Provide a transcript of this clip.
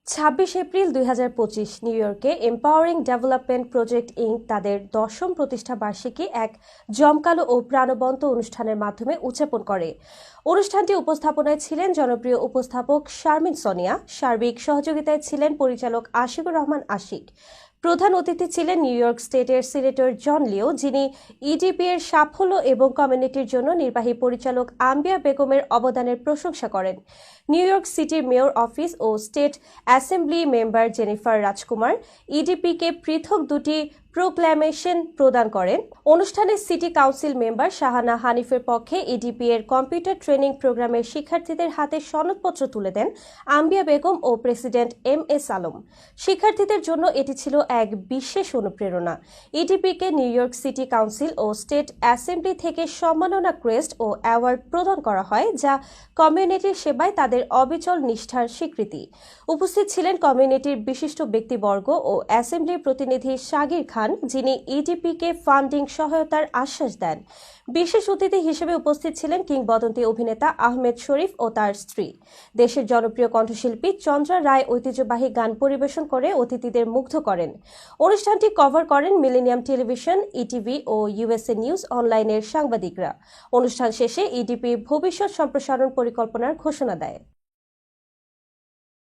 26 April 2025 new ইয়র্কে empowering development project ink তাদের 10ম প্রতিষ্ঠা বার্ষিকী এক জমকালো ও প্রাণবন্ত অনুষ্ঠানের মাধ্যমে উদযাপন করে। অনুষ্ঠানটি উপস্থাপনায় ছিলেন জনপ্রিয় উপস্থাপক শারমিন সোনিয়া, সার্বিক সহযোগিতায় ছিলেন পরিচালক আশিকুর রহমান আশিক। প্রধান অতিথি ছিলেন নিউ ইয়র্ক স্টেটের সিনেটর জন লিও, যিনি ইডিপি এর সাফল্য এবং কমিউনিটির জন্য নির্বাহী পরিচালক আম্বিয়া বেগমের অবদানের প্রশংসা করেন। নিউ ইয়র্ক সিটির মেয়র অফিস ও স্টেট অ্যাসেম্বলি মেম্বার জেনিফার রাজকুমার ইডিপিকে পৃথক দুটি প্রোক্ল্যামেশন প্রদান করেন। অনুষ্ঠানে সিটি কাউন্সিল মেম্বার শাহানা হানিফের পক্ষে ইডিপি এর কম্পিউটার ট্রেনিং প্রোগ্রামের শিক্ষার্থীদের হাতে সনদপত্র তুলে দেন আম্বিয়া বেগম ও প্রেসিডেন্ট এম.এস. আলম। শিক্ষার্থীদের জন্য এটি ছিল এক বিশেষ অনুপ্রেরণা। ইডিপিকে নিউ ইয়র্ক সিটি কাউন্সিল ও স্টেট অ্যাসেম্বলি থেকে সম্মাননা ক্রেস্ট ও অ্যাওয়ার্ড প্রদান করা হয়, যা কমিউনিটির সেবায় তাদের অবিচল নিষ্ঠার স্বীকৃতি। উপস্থিত ছিলেন কমিউনিটির বিশিষ্ট ব্যক্তিবর্গ ও অ্যাসেম্বলির প্রতিনিধি শাগির খান, যিনি ইডিপিকে ফান্ডিং সহায়তার আশ্বাস দেন। বিশেষ অতিথি হিসেবে উপস্থিত ছিলেন কিংবদন্তি অভিনেতা আহমেদ শরীফ ও তার স্ত্রী। দেশের জনপ্রিয় কণ্ঠশিল্পী চন্দ্রা রায় ঐতিহ্যবাহী গান পরিবেশন করে অতিথিদের মুগ্ধ করেন। অনুষ্ঠানটি কভার করেন মিলেনিয়াম টেলিভিশন, ইটিভি ও ইউএসএ নিউজ অনলাইনের সাংবাদিকরা। অনুষ্ঠান শেষে ইডিপি ভবিষ্যৎ সম্প্রসারণ পরিকল্পনার ঘোষণা দেয়।